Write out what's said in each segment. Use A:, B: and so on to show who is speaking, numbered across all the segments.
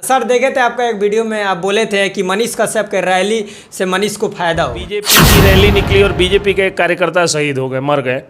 A: Sir देखे थे आपका एक वीडियो में, आप बोले थे कि मनीष कश्यप के रैली से मनीष को फायदा हो।
B: बीजेपी की रैली निकली और बीजेपी के एक कार्यकर्ता शहीद हो गए, मर गए।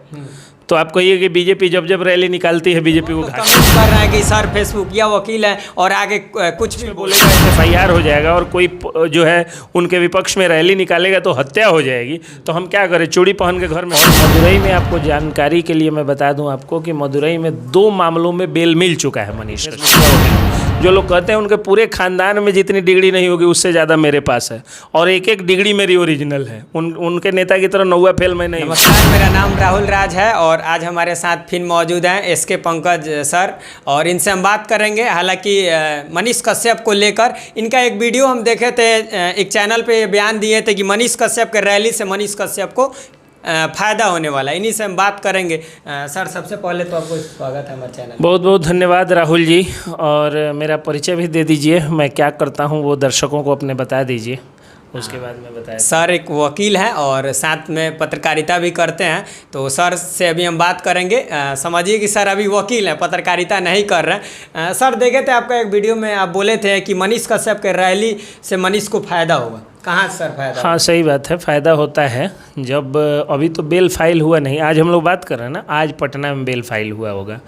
B: तो आप कहिए कि बीजेपी जब जब रैली निकालती है बीजेपी को घाटा
A: कर रहे हैं कि सर फेसबुक या वकील है और आगे कुछ भी
B: बोलेगा FIR हो जाएगा और कोई जो है उनके विपक्ष में रैली निकालेगा तो हत्या हो जाएगी। तो हम क्या करें, चूड़ी पहन के घर में। मदुरई में आपको जानकारी के लिए मैं बता दूं आपको कि मदुरई में 2 मामलों में बेल मिल चुका है मनीष कश्यप। जो लोग कहते हैं उनके पूरे खानदान में जितनी डिग्री नहीं होगी उससे ज़्यादा मेरे पास है और एक एक डिग्री मेरी ओरिजिनल है। उनके नेता की तरह नौवा फेल मैं नहीं।
A: नमस्कार, मेरा नाम राहुल राज है और आज हमारे साथ फिर मौजूद हैं SK पंकज सर और इनसे हम बात करेंगे। हालांकि मनीष कश्यप को लेकर इनका एक वीडियो हम देखे थे, एक चैनल पे बयान दिए थे कि मनीष कश्यप के रैली से मनीष कश्यप को फ़ायदा होने वाला है। इन्हीं से हम बात करेंगे। सर सबसे पहले तो आपको स्वागत है हमारे चैनल।
B: बहुत बहुत धन्यवाद राहुल जी, और मेरा परिचय भी दे दीजिए, मैं क्या करता हूँ वो दर्शकों को अपने बता दीजिए, उसके बाद मैं बताया। सर
A: एक वकील हैं और साथ में पत्रकारिता भी करते हैं, तो सर से अभी हम बात करेंगे। समझिए कि सर अभी वकील हैं, पत्रकारिता नहीं कर रहे हैं। सर देखे थे आपका एक वीडियो में, आप बोले थे कि मनीष कश्यप के रैली से मनीष को फ़ायदा होगा। कहाँ सर फायदा?
B: हाँ सही बात है, फ़ायदा होता है जब अभी तो बेल फाइल हुआ नहीं, आज हम लोग बात कर रहे हैं ना, आज पटना में बेल फाइल हुआ होगा।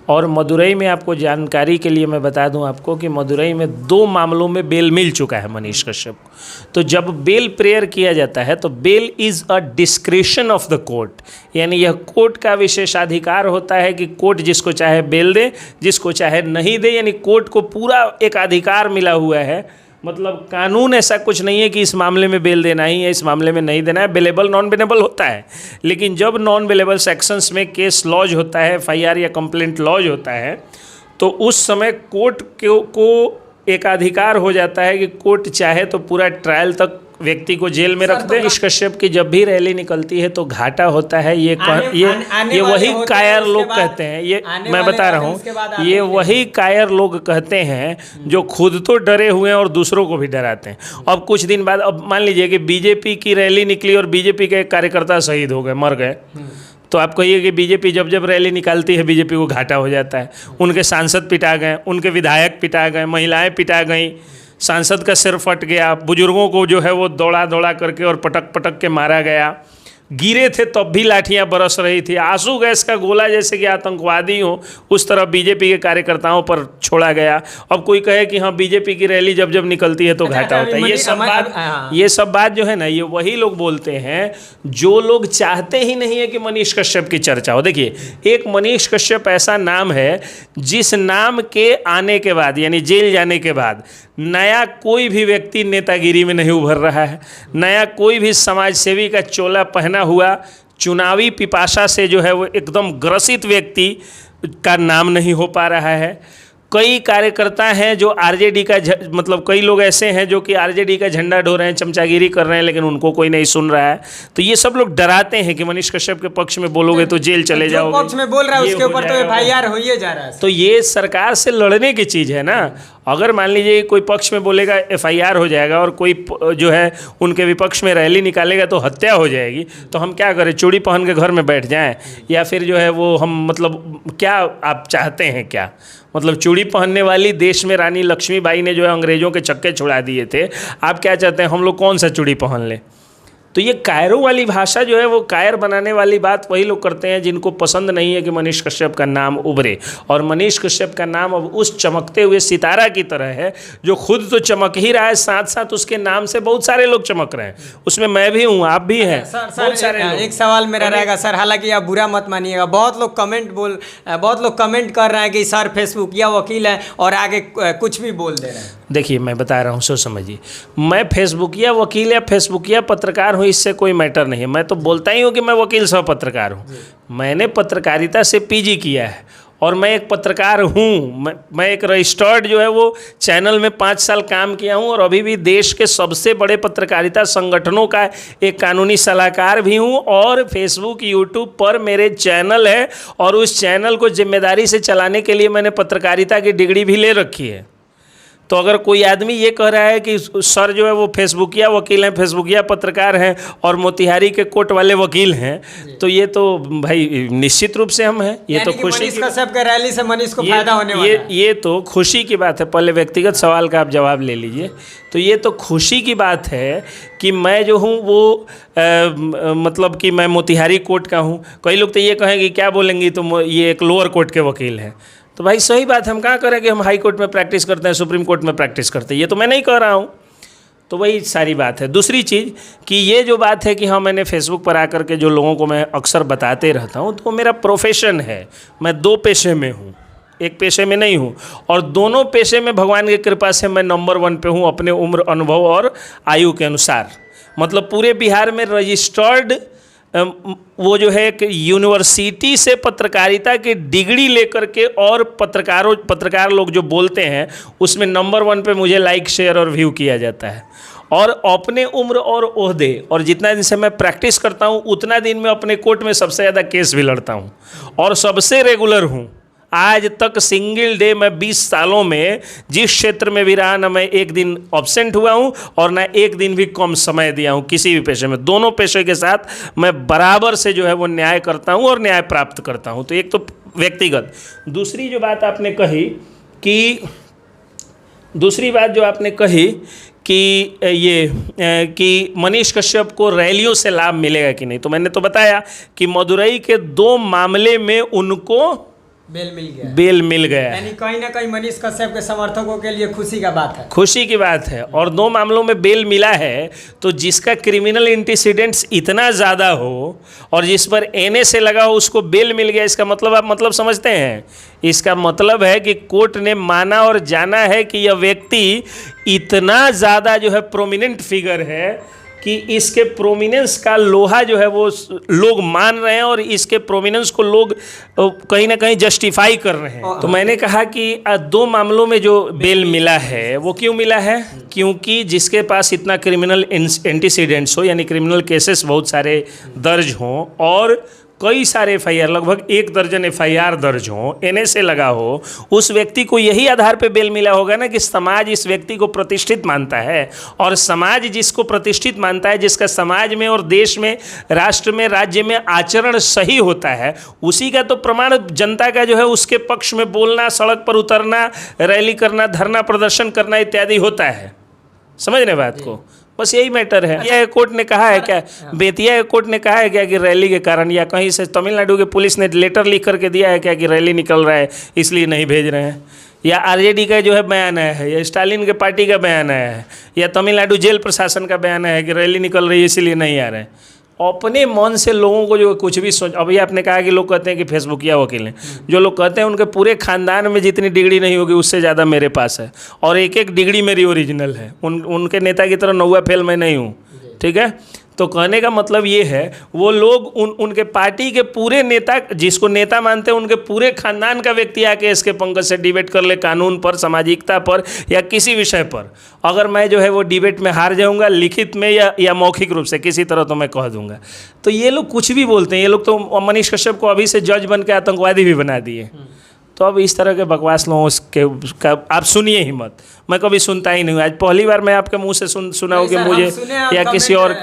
B: और मदुरई में आपको जानकारी के लिए मैं बता दूं आपको कि मदुरई में 2 मामलों में बेल मिल चुका है मनीष कश्यप को। तो जब बेल प्रेयर किया जाता है तो bail is a discretion of the court, यानी यह कोर्ट का विशेषाधिकार होता है कि कोर्ट जिसको चाहे बेल दे, जिसको चाहे नहीं दे, यानी कोर्ट को पूरा एक अधिकार मिला हुआ है। मतलब कानून ऐसा कुछ नहीं है कि इस मामले में बेल देना ही है, इस मामले में नहीं देना है। बेलेबल नॉन बेलेबल होता है, लेकिन जब नॉन बेलेबल सेक्शंस में केस लॉज होता है, FIR या कंप्लेंट लॉज होता है, तो उस समय कोर्ट को एक अधिकार हो जाता है कि कोर्ट चाहे तो पूरा ट्रायल तक व्यक्ति को जेल में रख दे। मनीष कश्यप की जब भी रैली निकलती है तो घाटा होता है। ये वही कायर लोग कहते हैं, ये मैं बता रहा हूँ, ये वही कायर लोग कहते हैं जो खुद तो डरे हुए हैं और दूसरों को भी डराते हैं। अब कुछ दिन बाद, अब मान लीजिए कि बीजेपी की रैली निकली और बीजेपी के एक कार्यकर्ता शहीद हो गए, मर गए। तो आप कहिए कि बीजेपी जब जब रैली निकालती है बीजेपी को घाटा हो जाता है। उनके सांसद पिटा गए, उनके विधायक पिटा गए, महिलाएं पिटा गई, सांसद का सिर फट गया, बुजुर्गों को जो है वो दौड़ा दौड़ा करके और पटक पटक के मारा गया, गिरे थे तब भी लाठियां बरस रही थी, आंसू गैस का गोला जैसे कि आतंकवादी हो उस तरह बीजेपी के कार्यकर्ताओं पर छोड़ा गया। अब कोई कहे कि हाँ बीजेपी की रैली जब जब निकलती है तो घाटा होता है। ये सब बात जो है ना, ये वही लोग बोलते हैं जो लोग चाहते ही नहीं है कि मनीष कश्यप की चर्चा हो। देखिए, एक मनीष कश्यप ऐसा नाम है जिस नाम के आने के बाद, यानी जेल जाने के बाद, नया कोई भी व्यक्ति नेतागिरी में नहीं उभर रहा है, नया कोई भी समाजसेवी का चोला पहना हुआ चुनावी पिपासा से जो है वो एकदम ग्रसित व्यक्ति का नाम नहीं हो पा रहा है। कई कार्यकर्ता हैं जो RJD का मतलब कई लोग ऐसे हैं जो कि RJD का झंडा ढो रहे हैं, चमचागिरी कर रहे हैं, लेकिन उनको कोई नहीं सुन रहा है। तो ये सब लोग डराते हैं कि मनीष कश्यप के पक्ष में बोलोगे तो जेल चले जाओगे,
A: पक्ष में बोल रहा है उसके ऊपर तो FIR हो ही जा रहा है।
B: तो ये सरकार से लड़ने की चीज़ है ना। अगर मान लीजिए कोई पक्ष में बोलेगा FIR हो जाएगा और कोई जो है उनके विपक्ष में रैली निकालेगा तो हत्या हो जाएगी, तो हम क्या करें, चूड़ी पहन के घर में बैठ जाएं? या फिर जो है वो हम, मतलब क्या आप चाहते हैं क्या? मतलब चूड़ी पहनने वाली देश में रानी लक्ष्मीबाई ने जो है अंग्रेज़ों के चक्के छुड़ा दिए थे, आप क्या चाहते हैं हम लोग कौन सा चूड़ी पहन लें? तो ये कायरों वाली भाषा जो है वो कायर बनाने वाली बात वही लोग करते हैं जिनको पसंद नहीं है कि मनीष कश्यप का नाम उभरे। और मनीष कश्यप का नाम अब उस चमकते हुए सितारा की तरह है जो खुद तो चमक ही रहा है, साथ साथ उसके नाम से बहुत सारे लोग चमक रहे हैं। उसमें मैं भी हूँ, आप भी हैं, बहुत सारे लोग।
A: एक सवाल मेरा रहेगा सर, हालांकि आप बुरा मत मानिएगा, बहुत लोग कमेंट कर रहे हैं कि सर फेसबुक या वकील है और आगे कुछ भी बोल दे रहे हैं।
B: देखिए, मैं बता रहा हूँ, सो समझिए, मैं फेसबुक या वकील या फेसबुक या पत्रकार हूँ, इससे कोई मैटर नहीं है। मैं तो बोलता ही हूँ कि मैं वकील सह पत्रकार हूँ। मैंने पत्रकारिता से PG किया है और मैं एक पत्रकार हूँ। मैं एक रजिस्टर्ड जो है वो चैनल में 5 साल काम किया हूँ और अभी भी देश के सबसे बड़े पत्रकारिता संगठनों का एक कानूनी सलाहकार भी हूँ। और फेसबुक, यूट्यूब पर मेरे चैनल है और उस चैनल को जिम्मेदारी से चलाने के लिए मैंने पत्रकारिता की डिग्री भी ले रखी है। तो अगर कोई आदमी ये कह रहा है कि सर जो है वो फेसबुकिया वकील हैं, फेसबुकिया पत्रकार हैं और मोतिहारी के कोर्ट वाले वकील हैं, तो ये तो भाई निश्चित रूप से हम हैं। ये तो खुशी
A: मनीष कश्यप के रैली से मनीष को फायदा होने वाला है।
B: ये तो खुशी की बात है। पहले व्यक्तिगत सवाल का आप जवाब ले लीजिए। तो ये तो खुशी की बात है कि मैं जो हूँ वो मतलब कि मैं मोतिहारी कोर्ट का हूँ। कई लोग तो ये कहेंगे क्या बोलेंगी तो ये एक लोअर कोर्ट के वकील हैं। तो भाई सही बात है, हम कहाँ करें कि हम हाई कोर्ट में प्रैक्टिस करते हैं, सुप्रीम कोर्ट में प्रैक्टिस करते हैं, ये तो मैं नहीं कह रहा हूँ। तो वही सारी बात है। दूसरी चीज़ कि ये जो बात है कि हाँ मैंने फेसबुक पर आकर के जो लोगों को मैं अक्सर बताते रहता हूँ, तो मेरा प्रोफेशन है। मैं 2 पेशे में हूँ, एक पेशे में नहीं हूँ, और दोनों पेशे में भगवान की कृपा से मैं नंबर 1 पे हूँ अपने उम्र, अनुभव और आयु के अनुसार। मतलब पूरे बिहार में रजिस्टर्ड वो जो है एक यूनिवर्सिटी से पत्रकारिता की डिग्री लेकर के और पत्रकार लोग जो बोलते हैं उसमें नंबर 1 पे मुझे लाइक, शेयर और व्यू किया जाता है। और अपने उम्र और ओहदे और जितना दिन से मैं प्रैक्टिस करता हूँ उतना दिन में अपने कोर्ट में सबसे ज़्यादा केस भी लड़ता हूँ और सबसे रेगुलर हूँ। आज तक सिंगल डे मैं 20 सालों में जिस क्षेत्र में भी रहा, ना मैं एक दिन एब्सेंट हुआ हूँ और ना एक दिन भी कम समय दिया हूँ किसी भी पेशे में। दोनों पेशे के साथ मैं बराबर से जो है वो न्याय करता हूँ और न्याय प्राप्त करता हूँ। तो एक तो व्यक्तिगत। दूसरी जो बात आपने कही कि मनीष कश्यप को रैलियों से लाभ मिलेगा कि नहीं, तो मैंने तो बताया कि मदुरई के 2 मामले में उनको बेल मिल गया।
A: यानी कहीं ना कहीं मनीष कश्यप के समर्थकों के लिए खुशी का बात है।
B: खुशी की बात है। और 2 मामलों में बेल मिला है, तो जिसका क्रिमिनल एंटीसीडेंट्स इतना ज़्यादा हो और जिस पर एनए से लगा हो उसको बेल मिल गया, इसका मतलब आप मतलब समझते हैं? इसका मतलब है कि कोर्ट ने माना और जाना है कि यह व्यक्ति इतना ज़्यादा जो है प्रोमिनेंट फिगर है कि इसके प्रोमिनेंस का लोहा जो है वो लोग मान रहे हैं और इसके प्रोमिनेंस को लोग कहीं ना कहीं जस्टिफाई कर रहे हैं। तो मैंने कहा कि 2 मामलों में जो बेल मिला है वो क्यों मिला है? क्योंकि जिसके पास इतना क्रिमिनल एंटीसीडेंट्स हो, यानी क्रिमिनल केसेस बहुत सारे दर्ज हों और कई सारे एफआईआर, लगभग 1 दर्जन एफआईआर दर्ज हों, एनए से लगा हो, उस व्यक्ति को यही आधार पे बेल मिला होगा ना कि समाज इस व्यक्ति को प्रतिष्ठित मानता है। और समाज जिसको प्रतिष्ठित मानता है, जिसका समाज में और देश में, राष्ट्र में, राज्य में आचरण सही होता है, उसी का तो प्रमाण जनता का जो है उसके पक्ष में बोलना, सड़क पर उतरना, रैली करना, धरना प्रदर्शन करना इत्यादि होता है। समझ रहे बात को? बस यही मैटर है। बेतिया कोर्ट ने कहा है क्या, बेतिया कोर्ट ने कहा है क्या कि रैली के कारण, या कहीं से तमिलनाडु के पुलिस ने लेटर लिख करके दिया है क्या कि रैली निकल रहा है इसलिए नहीं भेज रहे हैं? या आरजेडी का जो है बयान आया है, या स्टालिन के पार्टी का बयान आया है, या तमिलनाडु जेल प्रशासन का बयान आया है कि रैली निकल रही है इसलिए नहीं आ रहे हैं? अपने मन से लोगों को जो कुछ भी सोच। अभी आपने कहा कि लोग कहते हैं कि फेसबुकिया वकील हैं, जो लोग कहते हैं उनके पूरे खानदान में जितनी डिग्री नहीं होगी उससे ज़्यादा मेरे पास है, और एक डिग्री मेरी ओरिजिनल है। उनके नेता की तरह 9वां फेल मैं नहीं हूँ, ठीक है? तो कहने का मतलब ये है वो लोग उनके पार्टी के पूरे नेता, जिसको नेता मानते हैं, उनके पूरे खानदान का व्यक्ति आके एसके पंकज से डिबेट कर ले कानून पर, सामाजिकता पर या किसी विषय पर। अगर मैं जो है वो डिबेट में हार जाऊंगा लिखित में या मौखिक रूप से किसी तरह, तो मैं कह दूंगा। तो ये लोग कुछ भी बोलते हैं। ये लोग तो मनीष कश्यप को अभी से जज बन के आतंकवादी भी बना दिए। तो अब इस तरह के बकवास लोगों के आप सुनिए ही मत। मैं कभी सुनता ही नहीं हूँ। आज पहली बार मैं आपके मुंह से सुना हो कि मुझे या किसी और,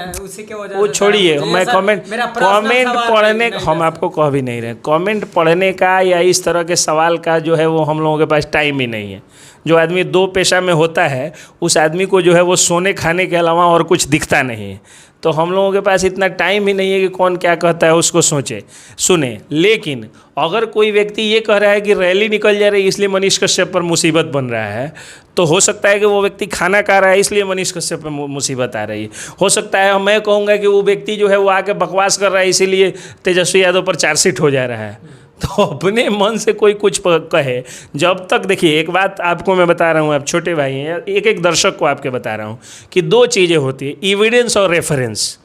B: वो छोड़िए। मैं कमेंट पढ़ने, हम आपको कह भी नहीं रहे, कमेंट पढ़ने का या इस तरह के सवाल का जो है वो हम लोगों के पास टाइम ही नहीं है। जो आदमी 2 पेशा में होता है उस आदमी को जो है वो सोने खाने के अलावा और कुछ दिखता नहीं है। तो हम लोगों के पास इतना टाइम ही नहीं है कि कौन क्या कहता है उसको सोचे सुने। लेकिन अगर कोई व्यक्ति ये कह रहा है कि रैली निकल जा रही है इसलिए मनीष कश्यप पर मुसीबत बन रहा है, तो हो सकता है कि वो व्यक्ति खाना खा रहा है इसलिए मनीष कश्यप पर मुसीबत आ रही है। हो सकता है मैं कहूँगा कि वो व्यक्ति जो है वो आके बकवास कर रहा है इसीलिए तेजस्वी यादव पर चार्जशीट हो जा रहा है। तो अपने मन से कोई कुछ कहे, जब तक, देखिए एक बात आपको मैं बता रहा हूँ, आप छोटे भाई हैं, एक दर्शक को आपके बता रहा हूँ कि 2 चीज़ें होती है, एविडेंस और रेफरेंस।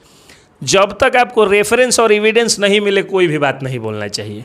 B: जब तक आपको रेफरेंस और एविडेंस नहीं मिले कोई भी बात नहीं बोलना चाहिए।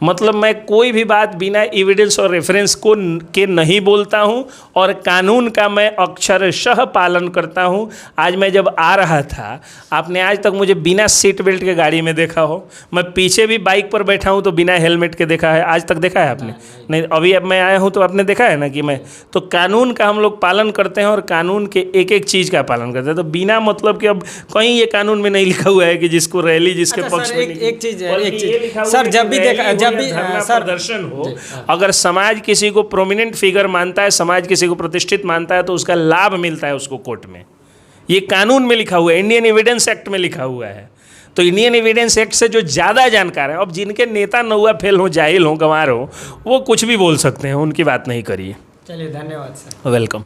B: मतलब मैं कोई भी बात बिना एविडेंस और रेफरेंस के नहीं बोलता हूं और कानून का मैं अक्षरशः पालन करता हूं। आज मैं जब आ रहा था, आपने आज तक मुझे बिना सीट बेल्ट के गाड़ी में देखा हो? मैं पीछे भी बाइक पर बैठा हूं तो बिना हेलमेट के देखा है? आज तक देखा है आपने? नहीं। अभी अब मैं आया हूं तो आपने देखा है ना कि मैं तो कानून का हम लोग पालन करते हैं और कानून के एक एक चीज़ का पालन करते हैं। तो बिना मतलब कि अब कहीं ये कानून में नहीं लिखा हुआ है कि जिसको रैली जिसके
A: अच्छा
B: पक्ष
A: सर,
B: में
A: एक चीज
B: लिखा हुआ
A: सर,
B: है
A: जब
B: कि
A: भी देखा,
B: रैली
A: जब
B: हो
A: भी
B: या धरना
A: सर
B: प्रदर्शन हो, अगर समाज किसी को प्रोमिनेंट फिगर मानता है, समाज किसी को प्रतिष्ठित मानता है, तो उसका लाभ मिलता है उसको कोर्ट में। ये कानून में लिखा हुआ है, इंडियन एविडेंस एक्ट में लिखा हुआ है। तो इंडियन एविडेंस एक्ट से जो ज़्यादा जानकार है, अब जिनके नेता नौवा फेल हो, जाहिल हो, गंवार हो, वो कुछ भी बोल सकते हैं, उनकी बात नहीं करिए।
A: चलिए, धन्यवाद सर।
B: वेलकम।